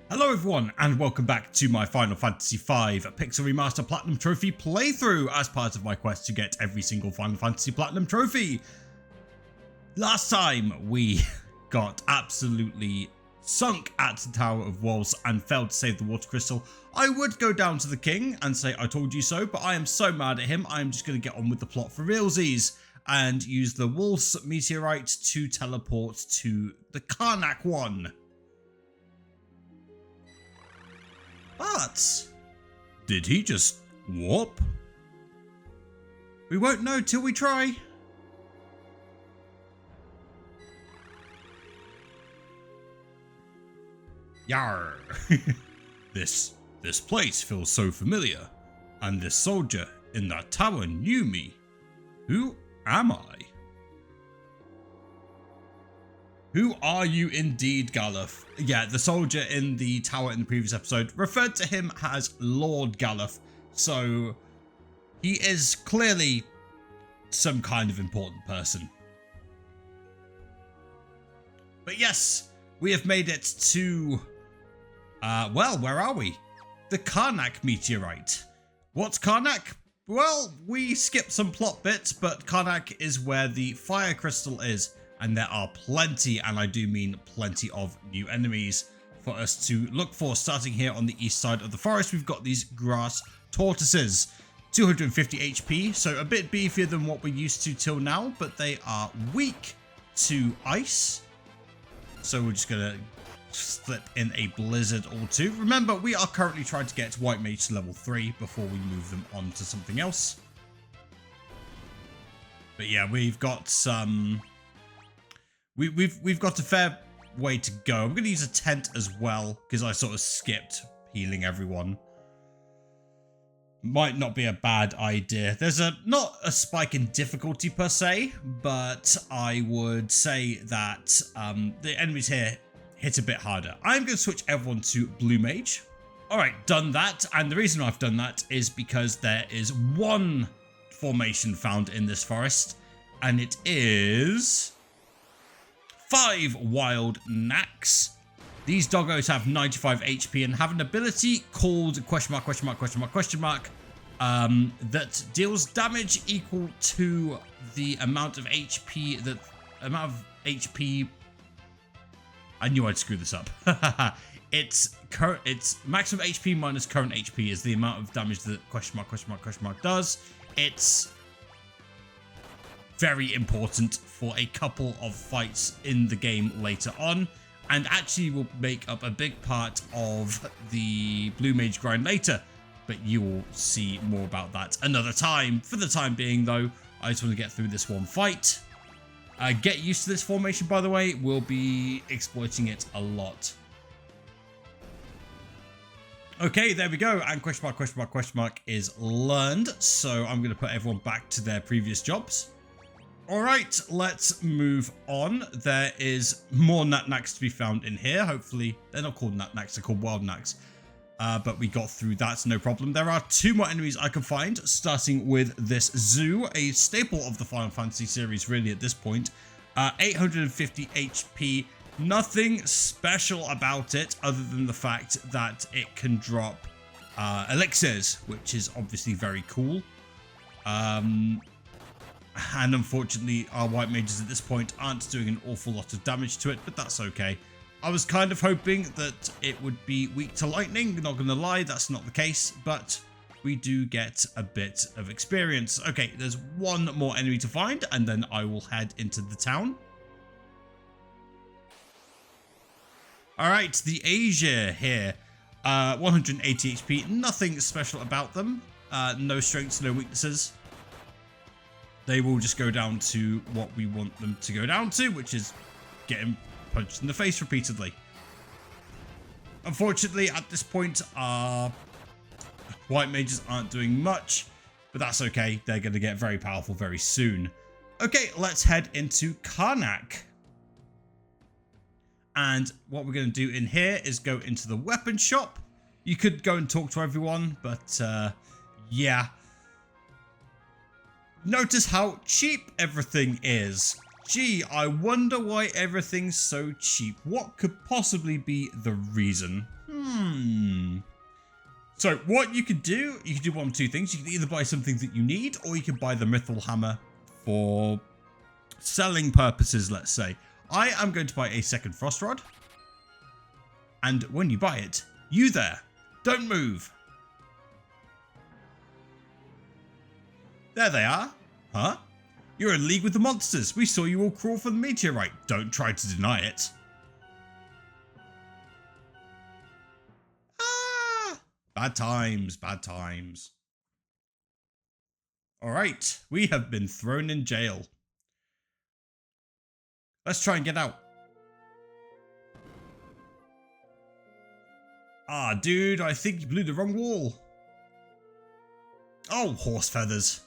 Hello everyone and welcome back to my Final Fantasy V Pixel Remaster Platinum Trophy playthrough as part of my quest to get every single Final Fantasy Platinum Trophy. Last time we got absolutely sunk at the Tower of Walse and failed to save the water crystal. I would go down to the king and say I told you so, but I am so mad at him I am just going to get on with the plot for realsies and use the Walse meteorite to teleport to the Karnak one. But did he just warp? We won't know till we try. Yarr. This place feels so familiar, and this soldier in that tower knew me. Who am I? Who are you indeed, Galuf? Yeah, the soldier in the tower in the previous episode referred to him as Lord Galuf, so he is clearly some kind of important person. But yes, we have made it to, well, where are we? The Karnak meteorite. What's Karnak? Well, we skipped some plot bits, but Karnak is where the fire crystal is. And there are plenty, and I do mean plenty of new enemies for us to look for. Starting here on the east side of the forest, we've got these grass tortoises. 250 HP, so a bit beefier than what we're used to till now, but they are weak to ice. So we're just going to slip in a blizzard or two. Remember, we are currently trying to get White Mage to level 3 before we move them on to something else. But yeah, we've got some... We've got a fair way to go. I'm going to use a tent as well because I sort of skipped healing everyone. Might not be a bad idea. There's not a spike in difficulty per se, but I would say that the enemies here hit a bit harder. I'm going to switch everyone to Blue Mage. Alright, done that. And the reason I've done that is because there is one formation found in this forest, and it is 5 wild knacks. These doggos have 95 HP and have an ability called that deals damage equal to the amount of HP I knew I'd screw this up. It's maximum HP minus current HP is the amount of damage that does. It's very important for a couple of fights in the game later on, and actually will make up a big part of the Blue Mage grind later, but you will see more about that another time. For the time being though, I just want to get through this one fight. Get used to this formation, by the way. We'll be exploiting it a lot. Okay, there we go, and question mark is learned, so I'm going to put everyone back to their previous jobs. Alright, let's move on. There is more Natnaks to be found in here. Hopefully, they're not called Natnaks, they're called Wild Naks. But we got through that, no problem. There are 2 more enemies I can find, starting with this zoo, a staple of the Final Fantasy series really at this point. 850 HP, nothing special about it other than the fact that it can drop elixirs, which is obviously very cool. And unfortunately, our white mages at this point aren't doing an awful lot of damage to it, but that's okay. I was kind of hoping that it would be weak to lightning, not gonna lie, that's not the case, but we do get a bit of experience. Okay, there's one more enemy to find, and then I will head into the town. Alright, the Asia here. 180 HP, nothing special about them. No strengths, no weaknesses. They will just go down to what we want them to go down to, which is getting punched in the face repeatedly. Unfortunately, at this point, our white mages aren't doing much, but that's okay. They're going to get very powerful very soon. Okay, let's head into Karnak. And what we're going to do in here is go into the weapon shop. You could go and talk to everyone, but yeah. Notice how cheap everything is. Gee, I wonder why everything's so cheap. What could possibly be the reason? So what you could do one of two things. You can either buy something that you need, or you can buy the Mythal Hammer for selling purposes, let's say. I am going to buy a second Frost Rod. And when you buy it, you there, don't move. There they are. Huh? You're in league with the monsters. We saw you all crawl for the meteorite. Don't try to deny it. Ah! Bad times, bad times. Alright, we have been thrown in jail. Let's try and get out. Ah, dude, I think you blew the wrong wall. Oh, horse feathers.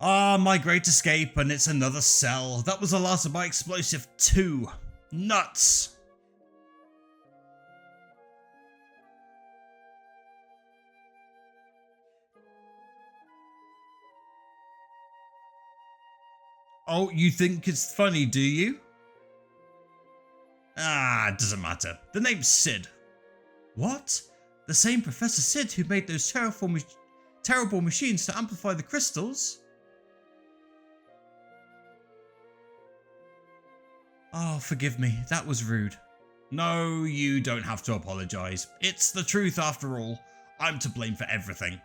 Ah, my great escape, and it's another cell. That was the last of my explosive too. Nuts. Oh, you think it's funny, do you? Ah, it doesn't matter. The name's Sid. What? The same Professor Sid who made those terrible machines to amplify the crystals? Oh, forgive me. That was rude. No, you don't have to apologize. It's the truth after all. I'm to blame for everything.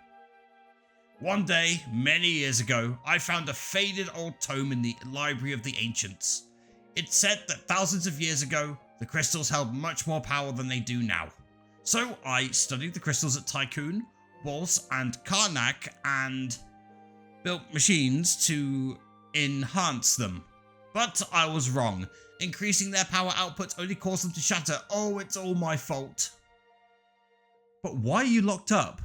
One day, many years ago, I found a faded old tome in the Library of the Ancients. It said that thousands of years ago, the crystals held much more power than they do now. So I studied the crystals at Tycoon, Walse and Karnak and built machines to enhance them. But I was wrong. Increasing their power output only caused them to shatter. Oh, it's all my fault. But why are you locked up?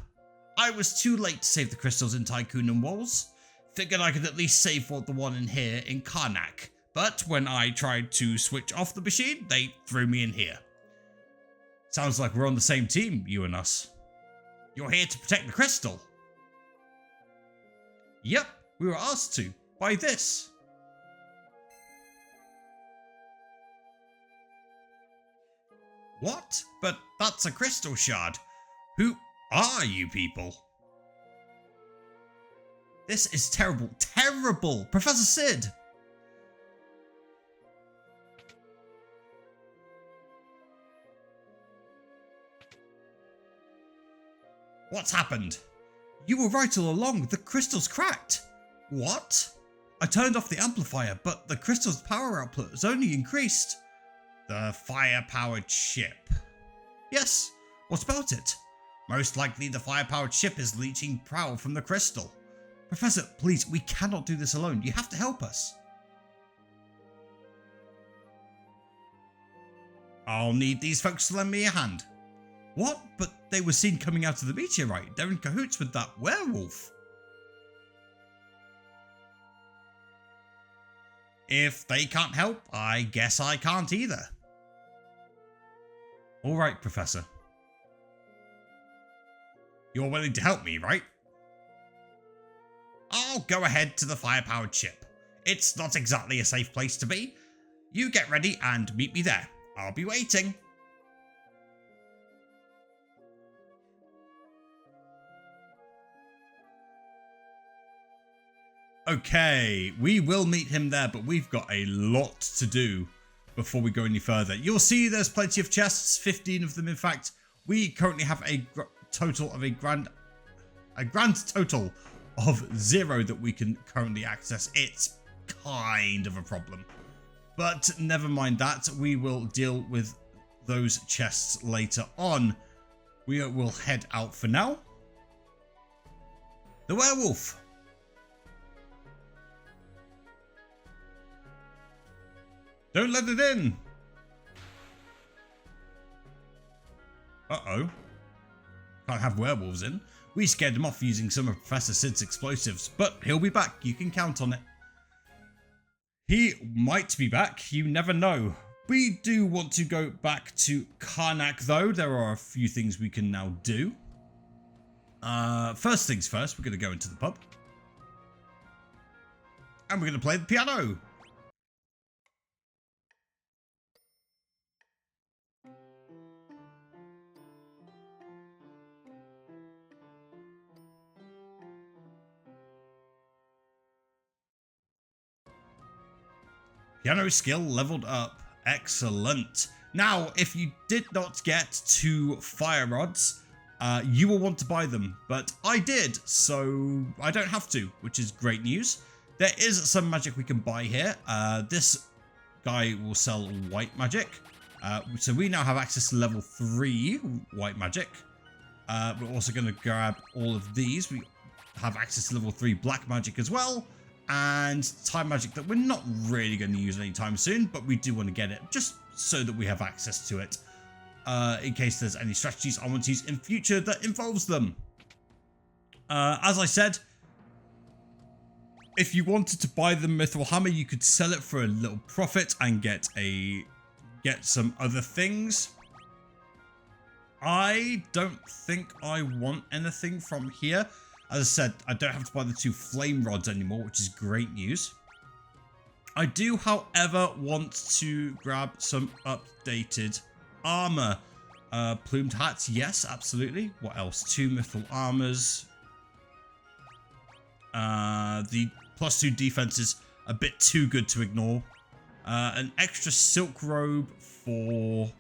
I was too late to save the crystals in Tycoon and Walse. Figured I could at least save for the one in here in Karnak. But when I tried to switch off the machine, they threw me in here. Sounds like we're on the same team, you and us. You're here to protect the crystal. Yep, we were asked to, by this. What? But that's a crystal shard. Who are you people? This is terrible. Terrible! Professor Sid! What's happened? You were right all along. The crystal's cracked. What? I turned off the amplifier, but the crystal's power output has only increased. The fire-powered ship. Yes, what about it? Most likely the fire-powered ship is leaching power from the crystal. Professor, please, we cannot do this alone. You have to help us. I'll need these folks to lend me a hand. What? But they were seen coming out of the meteorite. They're in cahoots with that werewolf. If they can't help, I guess I can't either. All right, Professor. You're willing to help me, right? I'll go ahead to the fire-powered ship. It's not exactly a safe place to be. You get ready and meet me there. I'll be waiting. Okay, we will meet him there, but we've got a lot to do before we go any further. You'll see there's plenty of chests, 15 of them in fact. We currently have a total of a grand total of 0 that we can currently access. It's kind of a problem. But never mind that, we will deal with those chests later on. We will head out for now. The werewolf. Don't let it in! Uh-oh. Can't have werewolves in. We scared him off using some of Professor Sid's explosives, but he'll be back. You can count on it. He might be back. You never know. We do want to go back to Karnak, though. There are a few things we can now do. First things first, we're going to go into the pub. And we're going to play the piano. Piano skill leveled up. Excellent. Now, if you did not get 2 fire rods, you will want to buy them, but I did, so I don't have to, which is great news. There is some magic we can buy here. This guy will sell white magic. So we now have access to level 3 white magic. We're also going to grab all of these. We have access to level 3 black magic as well. And time magic that we're not really going to use anytime soon, but we do want to get it just so that we have access to it. In case there's any strategies I want to use in future that involves them. As I said, if you wanted to buy the Mithril Hammer, you could sell it for a little profit and get some other things. I don't think I want anything from here. As I said, I don't have to buy the 2 flame rods anymore, which is great news. I do, however, want to grab some updated armor. Plumed hats, yes, absolutely. What else? 2 mithril armors. The +2 defense is a bit too good to ignore. An extra silk robe for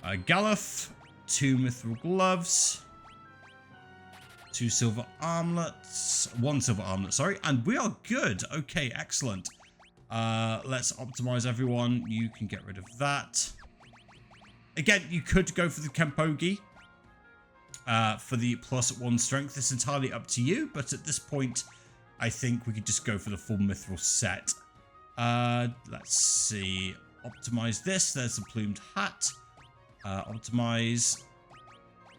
Galuf. 2 mithril gloves. 2 silver armlets. 1 silver armlet, sorry. And we are good. Okay, excellent. Let's optimize everyone. You can get rid of that. Again, you could go for the Kempogi for the +1 strength. It's entirely up to you, but at this point, I think we could just go for the full mithril set. Let's see. Optimize this. There's the plumed hat. Optimize.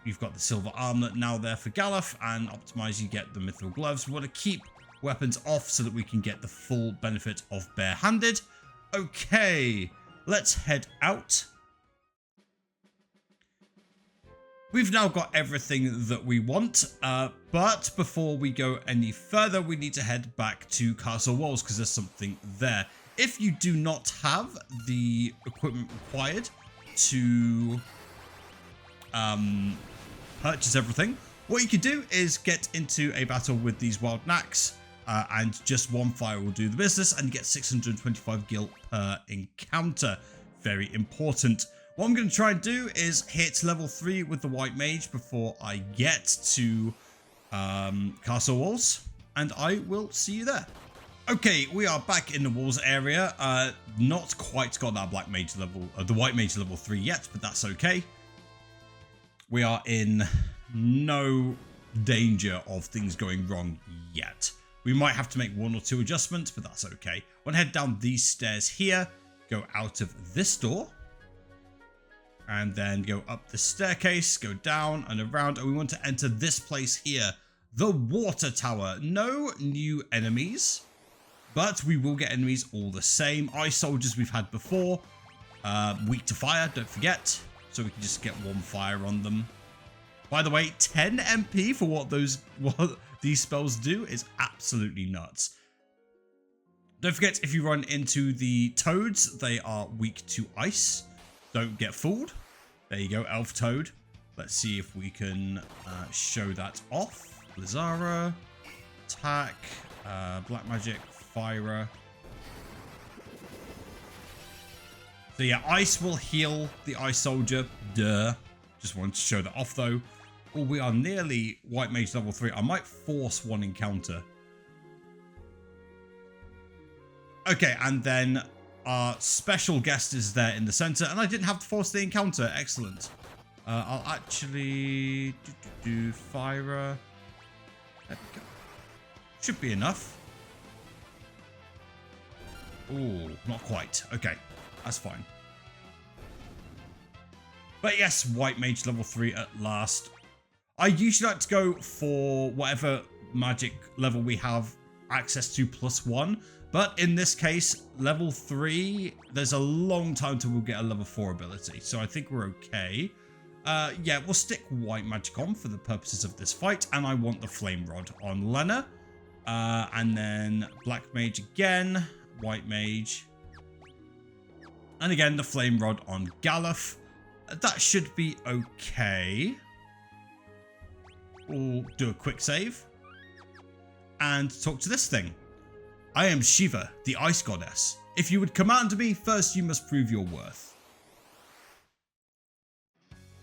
You've got the silver armlet now there for Galuf, and optimize, you get the mithril gloves. We want to keep weapons off so that we can get the full benefit of barehanded. Okay, let's head out. We've now got everything that we want, but before we go any further, we need to head back to Castle Walse because there's something there. If you do not have the equipment required to purchase everything, what you can do is get into a battle with these wild knacks, and just 1 fire will do the business, and you get 625 gil per encounter. Very important. What I'm going to try and do is hit level 3 with the white mage before I get to Castle Walse, and I will see you there. Okay, we are back in the walls area. Not quite got that black mage level, the white mage level 3 yet, but that's okay. We are in no danger of things going wrong yet. We might have to make 1 or 2 adjustments, but that's okay. I want to head down these stairs here, go out of this door, and then go up the staircase, go down and around, and we want to enter this place here, the water tower. No new enemies, but we will get enemies all the same. Ice soldiers we've had before, weak to fire, don't forget, so we can just get 1 fire on them. By the way, 10 MP for what these spells do is absolutely nuts. Don't forget, if you run into the toads, they are weak to ice. Don't get fooled. There you go, elf toad. Let's see if we can show that off. Blizzara, attack, black magic, fire. So yeah, ice will heal the ice soldier. Duh. Just wanted to show that off though. Oh, we are nearly white mage level 3. I might force 1 encounter. Okay, and then our special guest is there in the center, and I didn't have to force the encounter. Excellent. I'll actually do fire. There we go. Should be enough. Oh, not quite. Okay, that's fine. But yes, white mage level 3 at last. I usually like to go for whatever magic level we have access to +1. But in this case, level 3, there's a long time till we'll get a level 4 ability. So I think we're okay. Yeah, we'll stick white magic on for the purposes of this fight. And I want the flame rod on Lena. And then black mage again. White mage. And again, the flame rod on Galuf. That should be okay. We'll do a quick save. And talk to this thing. I am Shiva, the ice goddess. If you would command me, first you must prove your worth.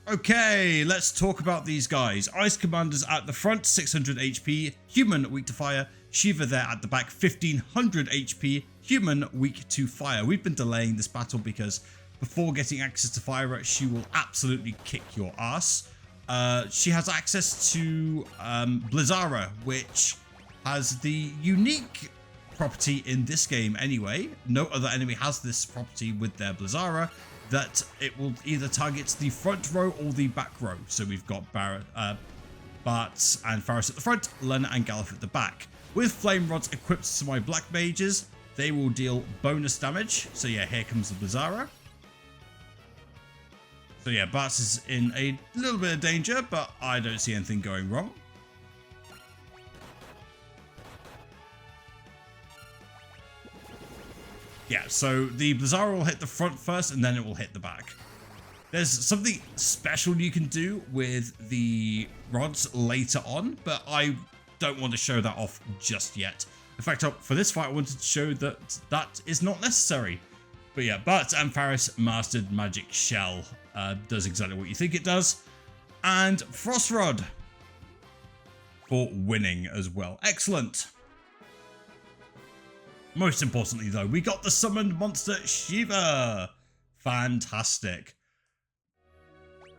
Okay, let's talk about these guys. Ice Commanders at the front, 600 HP, human weak to fire. Shiva there at the back, 1500 HP, human weak to fire. We've been delaying this battle because before getting access to fire, she will absolutely kick your ass. She has access to Blizzara, which has the unique property in this game anyway. No other enemy has this property with their Blizzara, that it will either target the front row or the back row. So we've got Bart and Faris at the front, Lena and Galuf at the back. With Flame Rods equipped to my Black Mages, they will deal bonus damage. So yeah, here comes the Blizzara. So yeah, Bart is in a little bit of danger, but I don't see anything going wrong. Yeah, so the Blizzara will hit the front first and then it will hit the back. There's something special you can do with the rods later on, but I don't want to show that off just yet. In fact, for this fight, I wanted to show that that is not necessary. But yeah, Bart and Faris mastered Magic Shell. Does exactly what you think it does. And Frost Rod for winning as well. Excellent. Most importantly though, we got the summoned monster Shiva. Fantastic.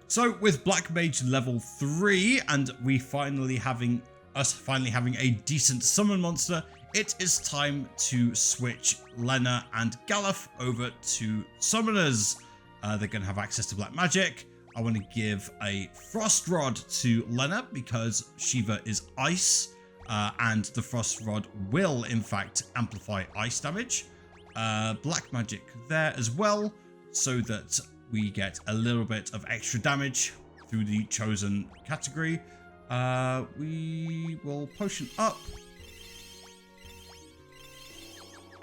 So with Black Mage level 3 and we finally having a decent summon monster, it is time to switch Lena and Galuf over to summoners. They're going to have access to black magic. I want to give a Frost Rod to Lena because Shiva is ice. And the Frost Rod will, in fact, amplify ice damage. Black magic there as well, so that we get a little bit of extra damage through the chosen category. We will potion up.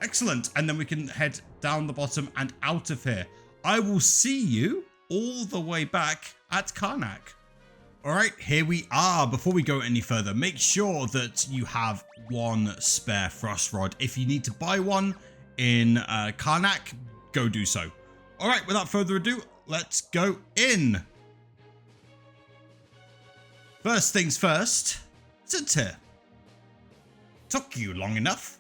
Excellent. And then we can head down the bottom and out of here. I will see you all the way back at Karnak. Alright, here we are. Before we go any further, make sure that you have one spare Frost Rod. If you need to buy one in Karnak, go do so. Alright, without further ado, let's go in. First things first, sit here. Took you long enough.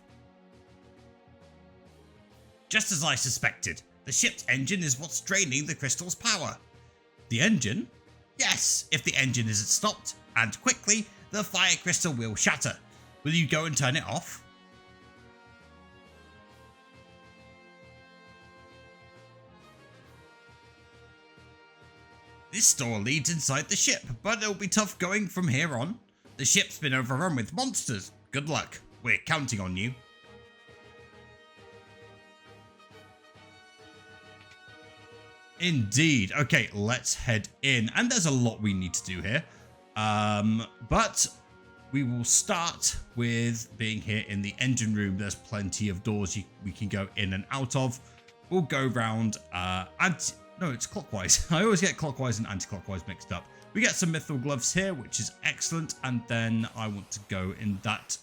Just as I suspected, the ship's engine is what's draining the crystal's power. The engine? Yes, if the engine isn't stopped, and quickly, the fire crystal will shatter. Will you go and turn it off? This door leads inside the ship, but it'll be tough going from here on. The ship's been overrun with monsters. Good luck. We're counting on you. Indeed. Okay, let's head in. And there's a lot we need to do here. But we will start with being here in the engine room. There's plenty of doors we can go in and out of. We'll go round no, it's clockwise. I always get clockwise and anti-clockwise mixed up. We get some mithril gloves here, which is excellent. And then I want to go in that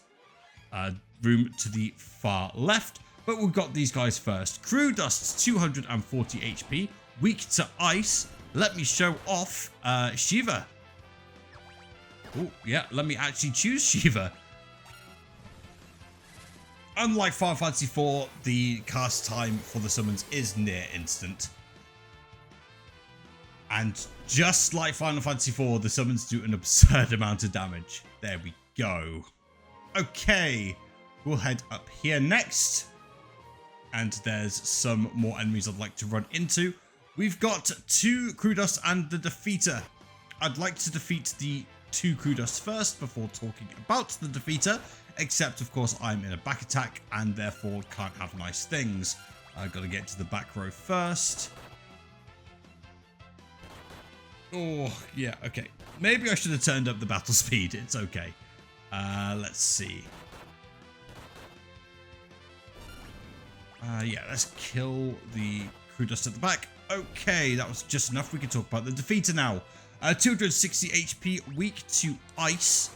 room to the far left. But we've got these guys first. Crew Dust's 240 HP. Weak to ice. Let me show off Shiva. Oh, yeah, let me actually choose Shiva. Unlike Final Fantasy IV, the cast time for the summons is near instant. And just like Final Fantasy IV, the summons do an absurd amount of damage. There we go. Okay, we'll head up here next. And there's some more enemies I'd like to run into. We've got 2 Crew Dust and the Defeater. I'd like to defeat the 2 Crew Dust first before talking about the Defeater. Except, of course, I'm in a back attack and therefore can't have nice things. I've got to get to the back row first. Oh, yeah, okay. Maybe I should have turned up the battle speed. It's okay. Let's see. Yeah, let's kill the Crew Dust at the back. Okay, that was just enough. We can talk about the Defeater now. 260 HP, weak to ice.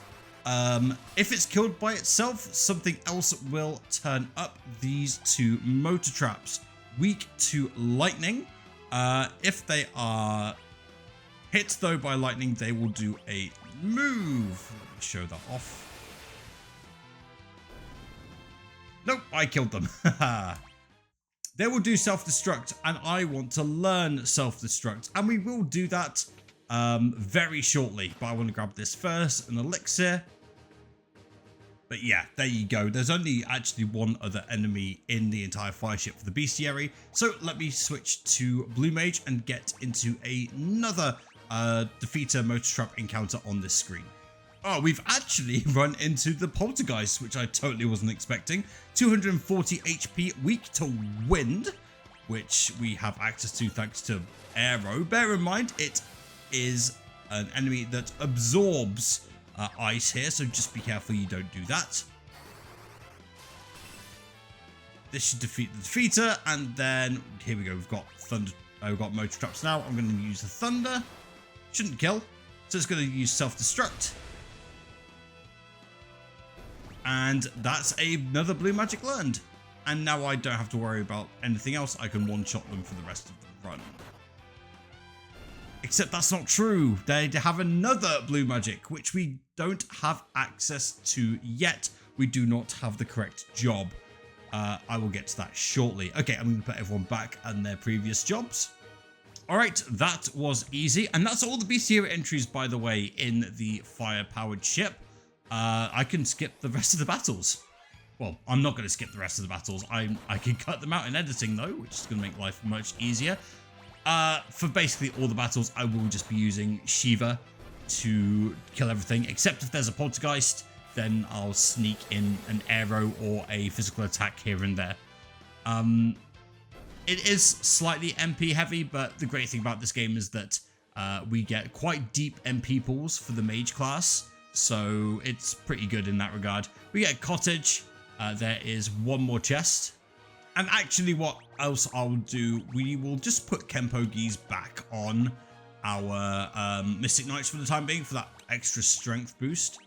If it's killed by itself, something else will turn up. These two motor traps, weak to lightning. If they are hit though by lightning, they will do a move. Let me show that off. Nope, I killed them. They will do self-destruct, and I want to learn self-destruct, and we will do that very shortly. But I want to grab this first, an elixir. But yeah, there you go. There's only actually one other enemy in the entire fire ship for the bestiary. So let me switch to Blue Mage and get into another defeater motor trap encounter on this screen. Oh, we've actually run into the Poltergeist, which I totally wasn't expecting. 240 HP, weak to wind, which we have access to thanks to Aero. Bear in mind, it is an enemy that absorbs ice here, so just be careful you don't do that. This should defeat the defeater, and then here we go. We've got thunder. We've got motor traps now. I'm going to use the thunder. Shouldn't kill, so it's going to use self-destruct. And that's another blue magic learned. And now I don't have to worry about anything else. I can one-shot them for the rest of the run. Except that's not true. They have another blue magic, which we don't have access to yet. We do not have the correct job. I will get to that shortly. Okay, I'm going to put everyone back on their previous jobs. All right, that was easy. And that's all the bestiary entries, by the way, in the fire-powered ship. I can skip the rest of the battles. Well, I'm not going to skip the rest of the battles. I can cut them out in editing, though, which is going to make life much easier. For basically all the battles, I will just be using Shiva to kill everything, except if there's a poltergeist, then I'll sneak in an arrow or a physical attack here and there. It is slightly MP heavy, but the great thing about this game is that we get quite deep MP pools for the mage class, so it's pretty good in that regard. We get cottage. There is one more chest. And actually what else I'll do, we will just put Kenpo Gis back on our Mystic Knights for the time being for that extra strength boost.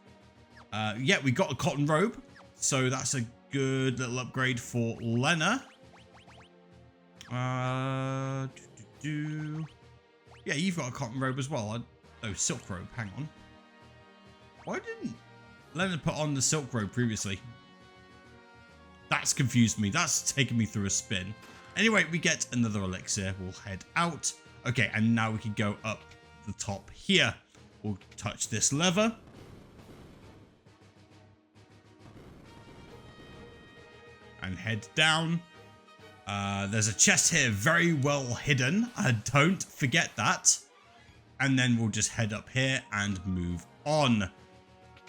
Yeah, we got a cotton robe, so that's a good little upgrade for Lena. Yeah, you've got a cotton robe as well. Oh, silk robe, hang on. Why didn't Lena put on the silk robe previously? That's confused me. That's taken me through a spin. Anyway, we get another elixir. We'll head out. Okay, and now we can go up the top here. We'll touch this lever. And head down. There's a chest here, very well hidden. Don't forget that. And then we'll just head up here and move on.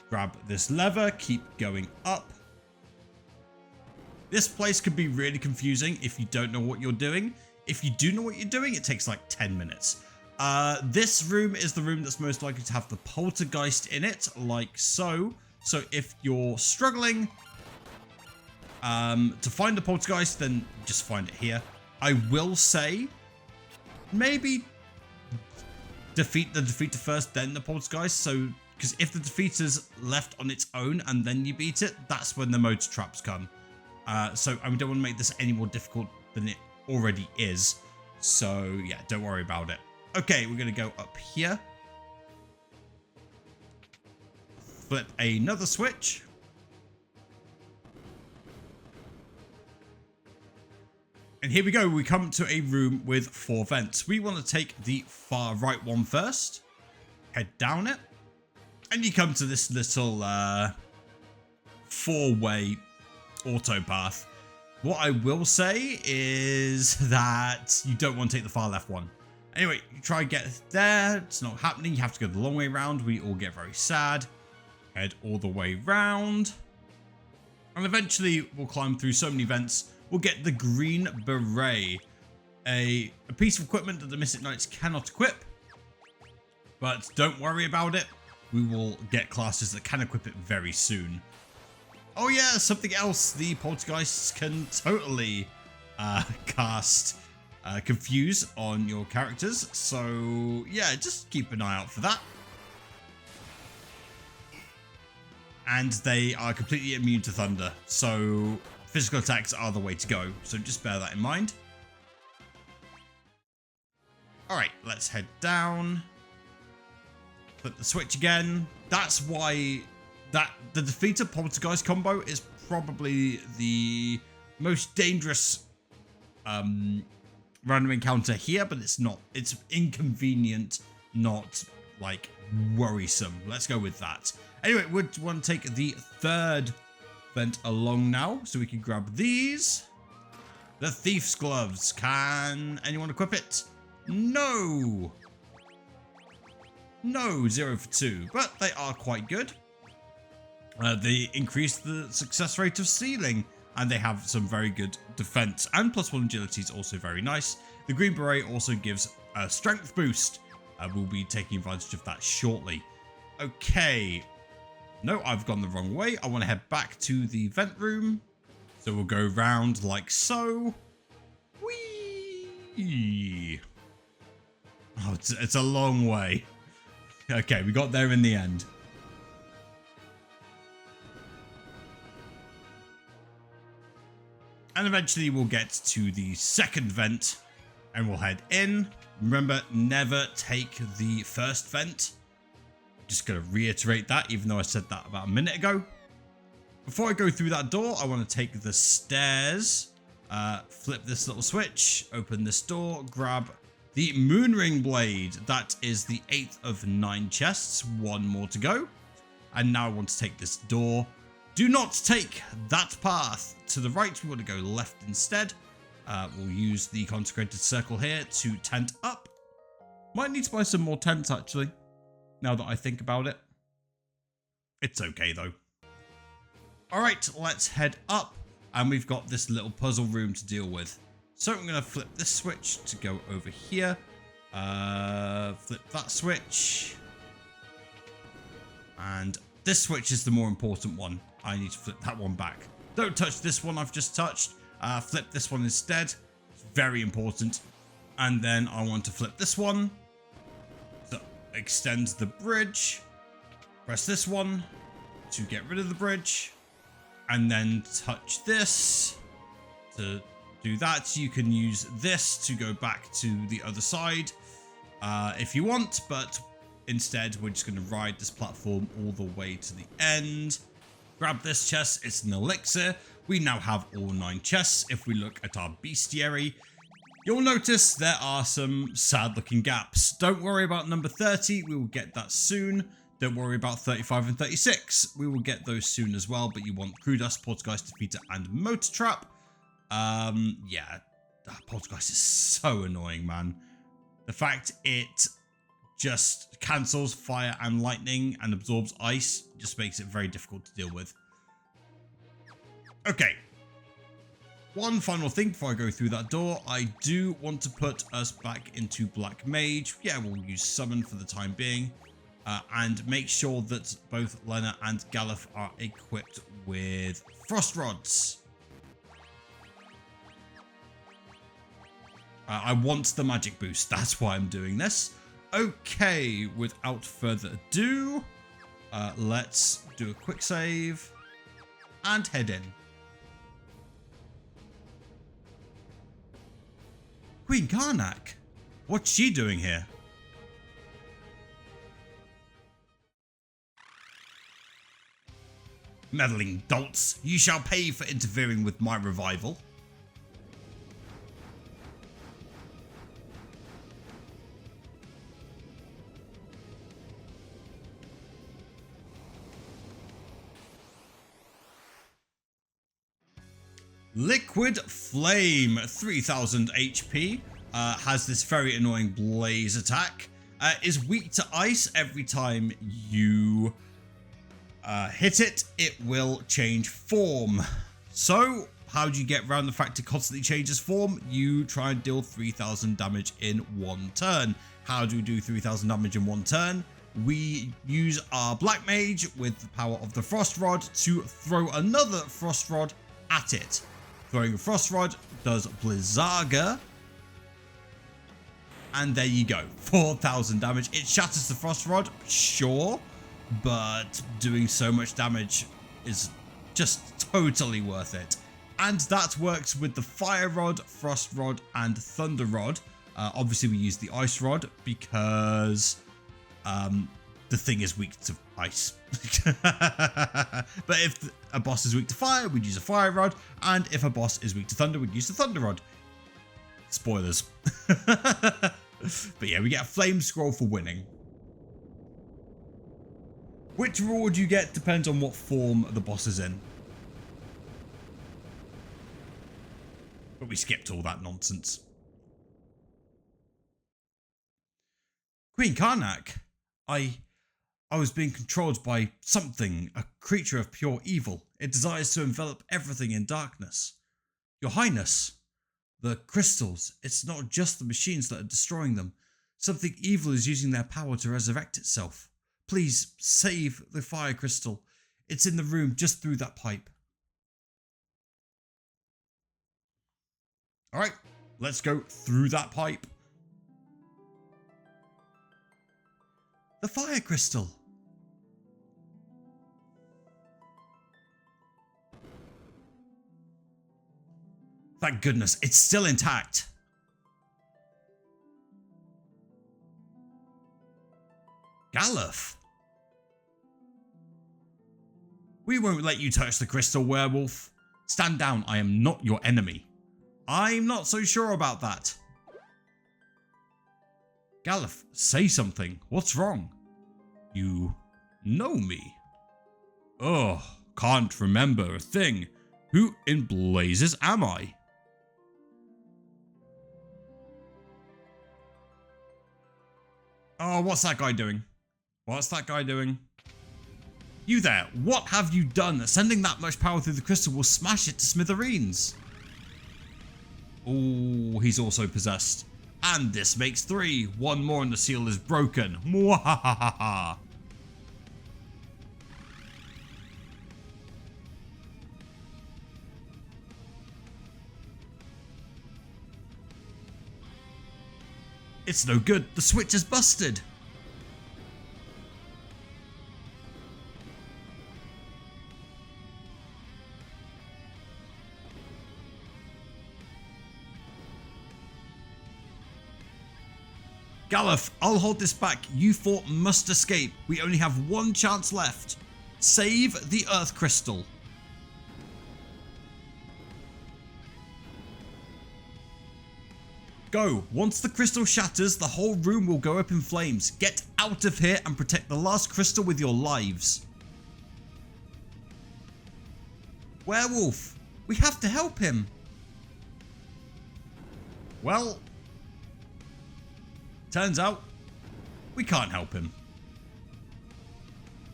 Grab this lever, keep going up. This place could be really confusing if you don't know what you're doing. If you do know what you're doing, it takes like 10 minutes. This room is the room that's most likely to have the poltergeist in it, like so. So if you're struggling to find the poltergeist, then just find it here. I will say, maybe defeat the defeater first, then the poltergeist. So, because if the defeater's left on its own and then you beat it, that's when the motor traps come. So I don't want to make this any more difficult than it already is. So yeah, don't worry about it. Okay, we're going to go up here. Flip another switch. And here we go. We come to a room with 4 vents. We want to take the far right one first. Head down it. And you come to this little 4-way auto path. What I will say is that you don't want to take the far left one. Anyway, you try and get there. It's not happening. You have to go the long way around. We all get very sad. Head all the way round. And eventually we'll climb through so many vents. We'll get the green beret. A piece of equipment that the Mystic Knights cannot equip. But don't worry about it. We will get classes that can equip it very soon. Oh yeah, something else. The poltergeists can totally cast Confuse on your characters. So yeah, just keep an eye out for that. and they are completely immune to thunder. So physical attacks are the way to go. So just bear that in mind. All right, let's head down. Flip the switch again. That's why the defeated poltergeist combo is probably the most dangerous random encounter here, but it's not. It's inconvenient, not like worrisome. Let's go with that. Anyway, we want to take the third vent along now, so we can grab these. The thief's gloves. Can anyone equip it? No. No, 0 for 2, but they are quite good. They increase the success rate of sealing, and they have some very good defense, and +1 agility is also very nice. The green beret also gives a strength boost. We'll be taking advantage of that shortly. Okay. No, I've gone the wrong way. I want to head back to the vent room. So we'll go round like so. Whee! Oh, it's a long way. Okay, we got there in the end. And eventually we'll get to the second vent and we'll head in. Remember, never take the first vent. Just going to reiterate that, even though I said that about a minute ago. Before I go through that door, I want to take the stairs, flip this little switch, open this door, grab the Moonring Blade. That is the 8th of 9 chests. One more to go. And now I want to take this door. Do not take that path to the right. We want to go left instead. We'll use the consecrated circle here to tent up. Might need to buy some more tents, actually, now that I think about it. It's okay, though. All right, let's head up. And we've got this little puzzle room to deal with. So I'm going to flip this switch to go over here. Flip that switch. And this switch is the more important one. I need to flip that one back. Don't touch this one I've just touched. Flip this one instead. It's very important. And then I want to flip this one. So extend the bridge. Press this one to get rid of the bridge. And then touch this to do that. You can use this to go back to the other side if you want, but instead we're just going to ride this platform all the way to the end. Grab this chest. It's an elixir. We now have all 9 chests. If we look at our bestiary, you'll notice there are some sad looking gaps. Don't worry about number 30. We will get that soon. Don't worry about 35 and 36. We will get those soon as well, but you want Crudust, Poltergeist, Defeater, and Motor Trap. Yeah, Poltergeist is so annoying, man. The fact it just cancels fire and lightning and absorbs ice just makes it very difficult to deal with. Okay. One final thing before I go through that door. I do want to put us back into Black Mage. Yeah, we'll use Summon for the time being. And make sure that both Lena and Galuf are equipped with Frost Rods. I want the magic boost. That's why I'm doing this. Okay, without further ado, let's do a quick save and head in. Queen Karnak? What's she doing here? Meddling dolts, you shall pay for interfering with my revival. Liquid Flame, 3000 HP, has this very annoying blaze attack, is weak to ice. Every time you hit it, it will change form. So how do you get around the fact it constantly changes form? You try and deal 3000 damage in one turn. How do we do 3000 damage in one turn? We use our Black Mage with the power of the Frost Rod to throw another Frost Rod at it. Throwing a Frost Rod does Blizzaga. And there you go. 4000 damage. It shatters the Frost Rod, sure. but doing so much damage is just totally worth it. And that works with the Fire Rod, Frost Rod, and Thunder Rod. Obviously, we use the Ice Rod because the thing is weak to ice. But if a boss is weak to fire, we'd use a Fire Rod. And if a boss is weak to thunder, we'd use the Thunder Rod. Spoilers. But yeah, we get a Flame Scroll for winning. Which reward you get depends on what form the boss is in. But we skipped all that nonsense. Queen Karnak, I was being controlled by something, a creature of pure evil. It desires to envelop everything in darkness. Your Highness, the crystals, it's not just the machines that are destroying them. Something evil is using their power to resurrect itself. Please save the fire crystal. It's in the room just through that pipe. Alright, let's go through that pipe. The fire crystal. Thank goodness, it's still intact. Galuf. We won't let you touch the crystal, werewolf. Stand down, I am not your enemy. I'm not so sure about that. Galuf, say something. What's wrong? You know me. Oh, can't remember a thing. Who in blazes am I? Oh, what's that guy doing? What's that guy doing? You there, what have you done? Sending that much power through the crystal will smash it to smithereens. Oh, he's also possessed. And this makes 3. One more and the seal is broken. Mwahahaha. It's no good. The switch is busted. Galuf, I'll hold this back. You 4 must escape. We only have one chance left. Save the Earth Crystal. Go. Once the crystal shatters, the whole room will go up in flames. Get out of here and protect the last crystal with your lives. Werewolf, we have to help him. Well, turns out we can't help him.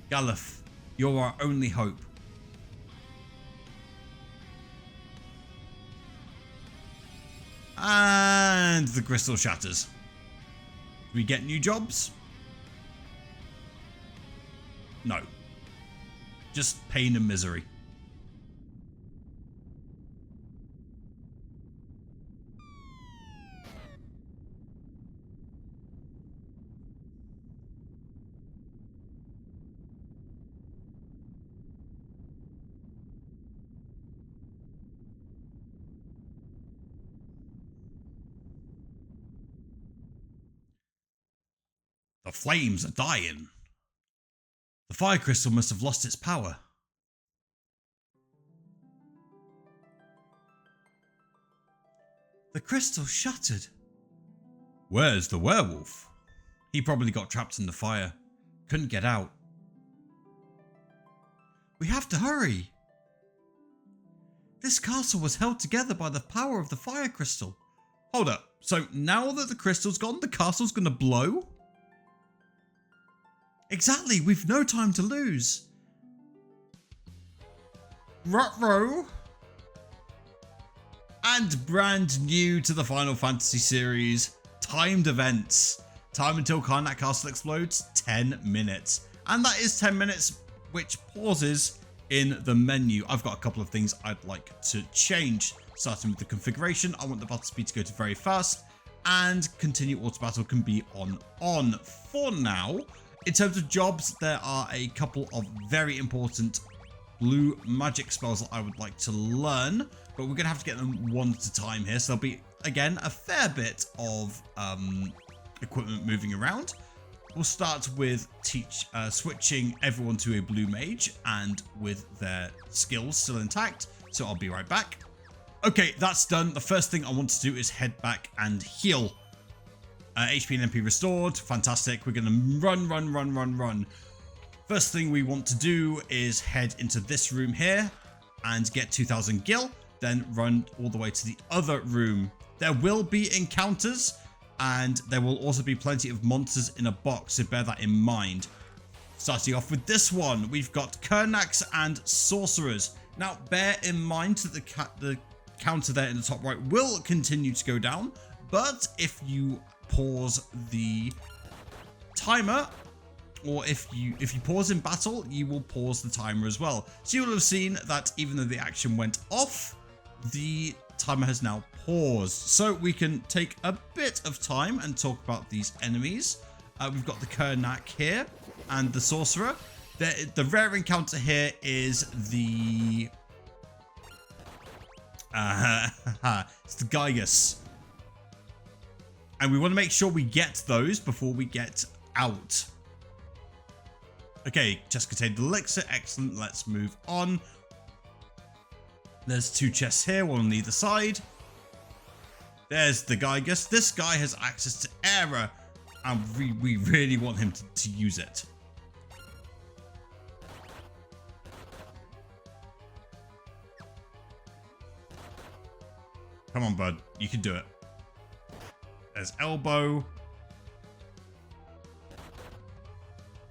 Galuf, you're our only hope. And the crystal shatters. Do we get new jobs? No. Just pain and misery. The flames are dying. The fire crystal must have lost its power. The crystal shattered. Where's the werewolf? He probably got trapped in the fire. Couldn't get out. We have to hurry. This castle was held together by the power of the fire crystal. Hold up. So now that the crystal's gone, the castle's gonna blow? Exactly, we've no time to lose. Ruh-roh. And brand new to the Final Fantasy series, timed events. Time until Karnak Castle explodes, 10 minutes. And that is 10 minutes, which pauses in the menu. I've got a couple of things I'd like to change. Starting with the configuration, I want the battle speed to go to very fast, and continue auto battle can be on. For now, In terms of jobs, there are a couple of very important blue magic spells that I would like to learn, but we're going to have to get them one at a time here. So there'll be, again, a fair bit of equipment moving around. We'll start with switching everyone to a blue mage and with their skills still intact. So I'll be right back. Okay, that's done. The first thing I want to do is head back and heal. HP and MP restored. Fantastic. We're going to run. First thing we want to do is head into this room here and get 2000 gil. Then run all the way to the other room. There will be encounters and there will also be plenty of monsters in a box, so bear that in mind. Starting off with this one, we've got Karnaks and sorcerers. Now, bear in mind that the counter there in the top right will continue to go down, but if you pause the timer, or if you pause in battle, you will pause the timer as well. So you will have seen that even though the action went off, the timer has now paused. So we can take a bit of time and talk about these enemies. We've got the Karnak here and the sorcerer. The rare encounter here is the it's the Gygus. And we want to make sure we get those before we get out. Okay, just contained elixir. Excellent. Let's move on. There's two chests here, one on either side. There's the Gygus. This guy has access to Era, and we really want him to use it. Come on, bud. You can do it. There's elbow.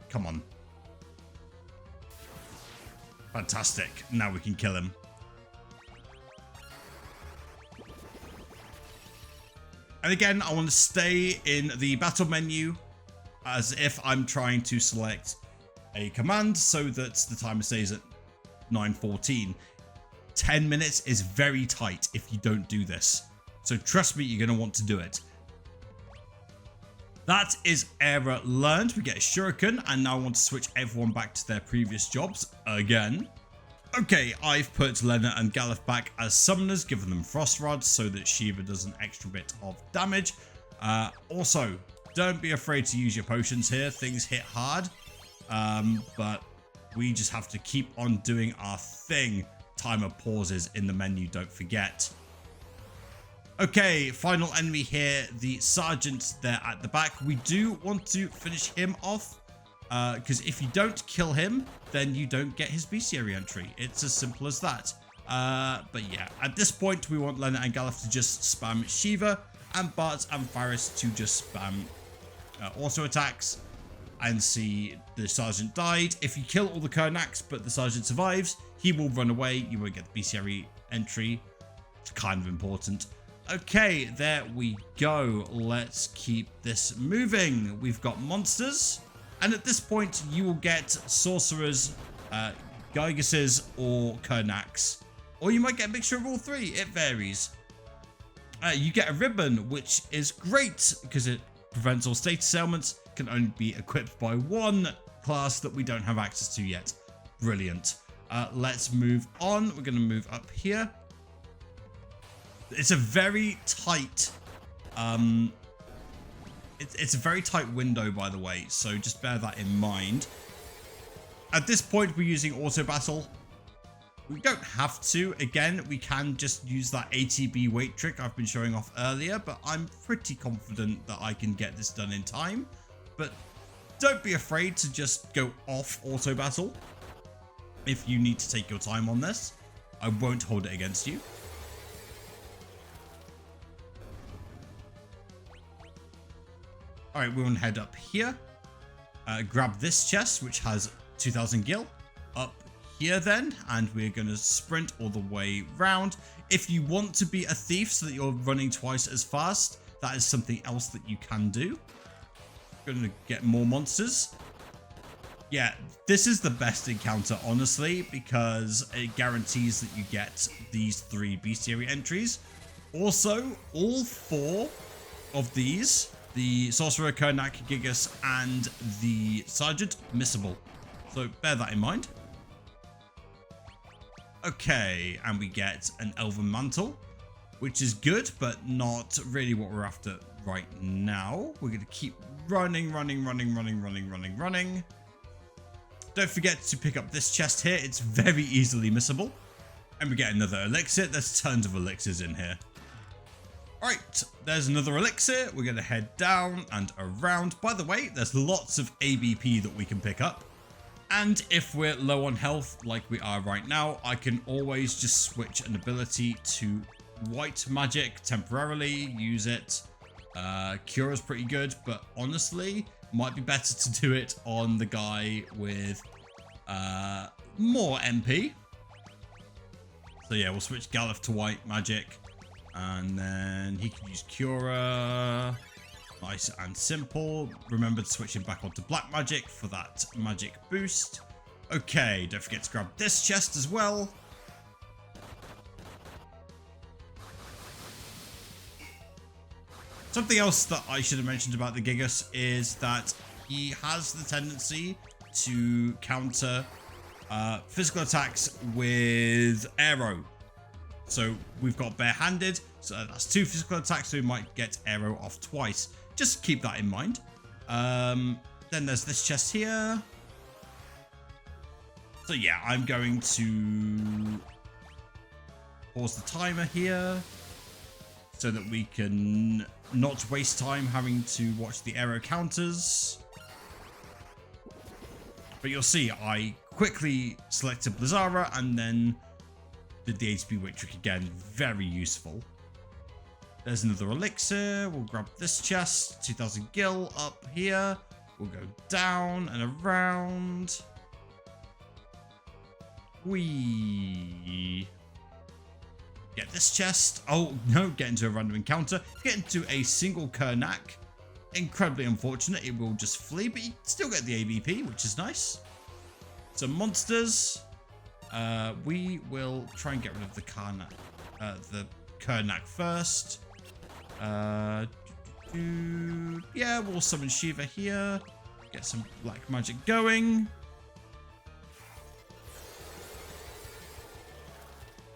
Come on. Fantastic. Now we can kill him. And again, I want to stay in the battle menu as if I'm trying to select a command so that the timer stays at 9:14. 10 minutes is very tight if you don't do this. So trust me, you're going to want to do it. That is Era learned. We get a shuriken, and now I want to switch everyone back to their previous jobs again. Okay, I've put Lena and Galuf back as summoners, given them frost rods so that Shiva does an extra bit of damage. Also, don't be afraid to use your potions here. Things hit hard, but we just have to keep on doing our thing. Timer pauses in the menu, don't forget. Okay, final enemy here, the sergeant there at the back. We do want to finish him off, because if you don't kill him, then you don't get his bestiary entry. It's as simple as that. But yeah, at this point, we want Lena and Galuf to just spam Shiva, and Bart and Faris to just spam auto attacks, and see the sergeant died. If you kill all the Karnaks, but the sergeant survives, he will run away. You won't get the bestiary entry. It's kind of important. Okay, there we go. Let's keep this moving. We've got monsters. And at this point, you will get sorcerers, Gyguses, or Karnaks. Or you might get a mixture of all three. It varies. You get a ribbon, which is great because it prevents all status ailments. Can only be equipped by one class that we don't have access to yet. Brilliant. Let's move on. We're going to move up here. It's a very tight, it's a very tight window, by the way, so just bear that in mind. At this point, we're using auto battle. We don't have to. Again, we can just use that ATB wait trick I've been showing off earlier, but I'm pretty confident that I can get this done in time. But don't be afraid to just go off auto battle if you need to take your time on this. I won't hold it against you. Alright, we're going to head up here. Grab this chest, which has 2000 gil. Up here then, and we're going to sprint all the way round. If you want to be a thief so that you're running twice as fast, that is something else that you can do. Going to get more monsters. Yeah, this is the best encounter, honestly, because it guarantees that you get these 3 bestiary entries. Also, all 4 of these the Sorcerer, Karnak, Gigas, and the Sergeant missable. So bear that in mind. Okay, and we get an Elven Mantle, which is good, but not really what we're after right now. We're going to keep running. Don't forget to pick up this chest here. It's very easily missable. And we get another elixir. There's tons of elixirs in here. Alright, there's another elixir. We're going to head down and around. By the way, there's lots of ABP that we can pick up. And if we're low on health, like we are right now, I can always just switch an ability to white magic temporarily, use it. Cure is pretty good, but honestly, might be better to do it on the guy with more MP. So yeah, we'll switch Galuf to white magic, and then he can use Cura. Nice and simple. Remember to switch him back onto black magic for that magic boost. Okay, don't forget to grab this chest as well. Something else that I should have mentioned about the Gigas is that he has the tendency to counter physical attacks with arrow. So we've got barehanded, so that's 2 physical attacks, so we might get arrow off twice. Just keep that in mind. Then there's this chest here. So yeah, I'm going to pause the timer here so that we can not waste time having to watch the arrow counters. But you'll see, I quickly selected Blizzara and then did the HP Witch Trick again. Very useful. There's another elixir. We'll grab this chest. 2000 gil up here. We'll go down and around. We get this chest. Oh, no, get into a random encounter. Get into a single Karnak. Incredibly unfortunate. It will just flee, but you still get the ABP, which is nice. Some monsters. We will try and get rid of the Karnak first. Yeah, we'll summon Shiva here. Get some black magic going.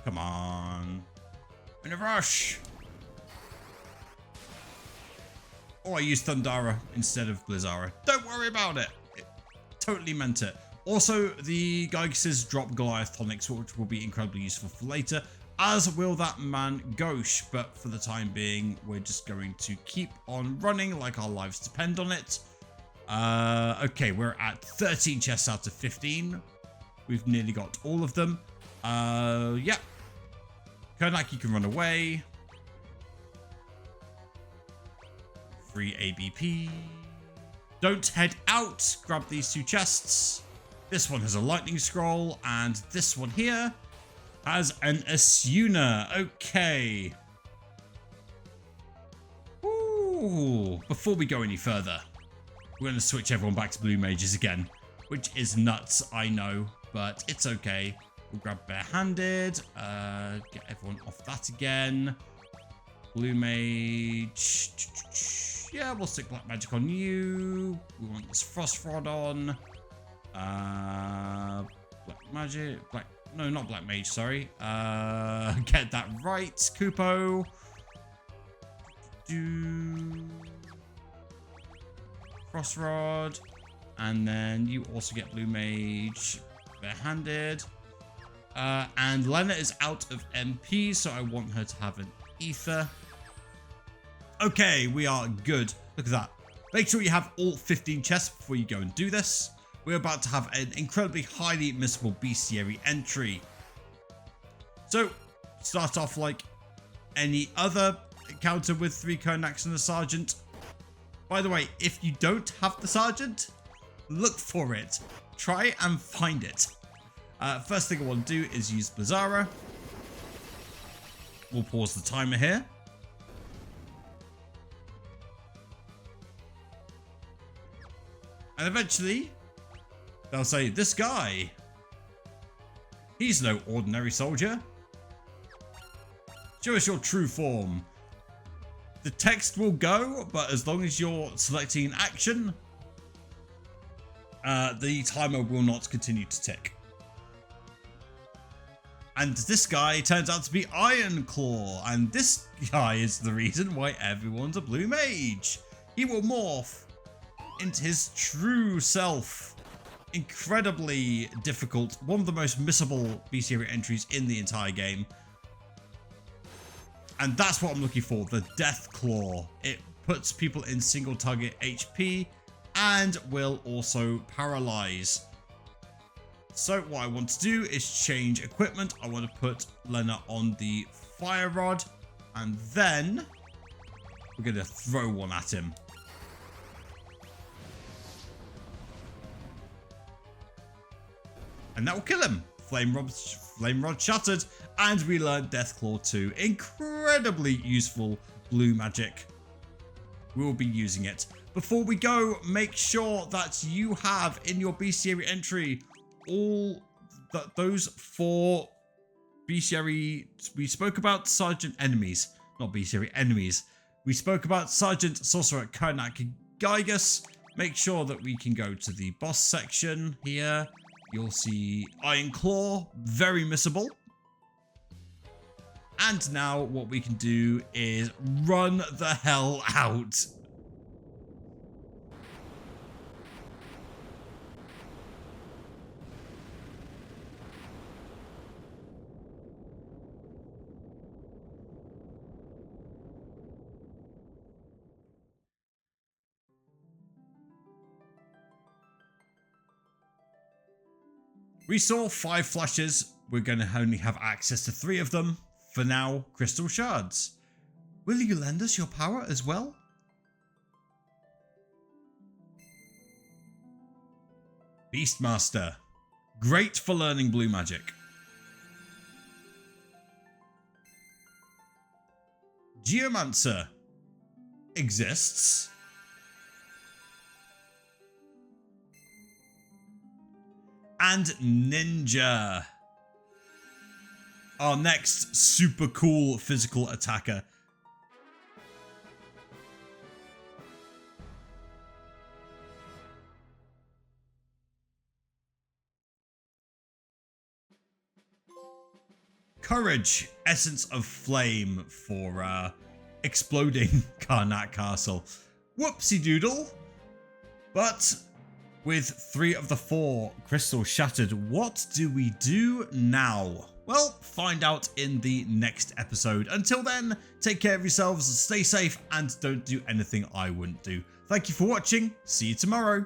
Come on. In a rush. Oh, I used Thundara instead of Blizzara. Don't worry about it. It totally meant it. Also, the Gygases drop Goliath tonics, which will be incredibly useful for later, as will that man Ghosh. But for the time being, we're just going to keep on running like our lives depend on it. Okay, we're at 13 chests out of 15. We've nearly got all of them. Yeah. Karnak, you can run away. Free ABP. Don't head out. Grab these 2 chests. This one has a lightning scroll, and this one here has an Asuna. Okay. Ooh. Before we go any further, we're going to switch everyone back to blue mages again, which is nuts, I know, but it's okay. We'll grab barehanded, get everyone off that again. Blue mage. Yeah, we'll stick black magic on you. We want this frost rod on. Black magic. No, not black mage, sorry. Get that right, Kupo. Frost rod. And then you also get blue mage barehanded. And Lena is out of MP, so I want her to have an ether. Okay, we are good. Look at that. Make sure you have all 15 chests before you go and do this. We're about to have an incredibly highly missable bestiary entry. So, start off like any other encounter with 3 Karnaks and a Sergeant. By the way, if you don't have the Sergeant, look for it. Try and find it. First thing I want to do is use Blizzara. We'll pause the timer here. And eventually, they'll say, this guy, he's no ordinary soldier. Show us your true form. The text will go, but as long as you're selecting an action, the timer will not continue to tick. And this guy turns out to be Iron Claw, and this guy is the reason why everyone's a blue mage. He will morph into his true self. Incredibly difficult, one of the most missable bestiary entries in the entire game. And that's what I'm looking for, the Death Claw. It puts people in single target HP and will also paralyze. So what I want to do is change equipment. I want to put Lena on the fire rod, and then we're going to throw one at him. And that will kill him. Flame rod shattered, and we learned Deathclaw 2. Incredibly useful blue magic. We will be using it. Before we go, make sure that you have in your bestiary entry all those 4 bestiary. We spoke about Sergeant enemies, not bestiary enemies. We spoke about Sergeant Sorcerer Karnak Gygus. Make sure that we can go to the boss section here. You'll see Iron Claw, very missable. And now what we can do is run the hell out. We saw 5 flashes. We're going to only have access to 3 of them. For now, crystal shards. Will you lend us your power as well? Beastmaster. Great for learning blue magic. Geomancer. Exists. And Ninja. Our next super cool physical attacker. Courage, Essence of Flame for exploding Karnak Castle. Whoopsie doodle. But with 3 of the 4 crystals shattered, what do we do now? Well, find out in the next episode. Until then, take care of yourselves, stay safe, and don't do anything I wouldn't do. Thank you for watching. See you tomorrow.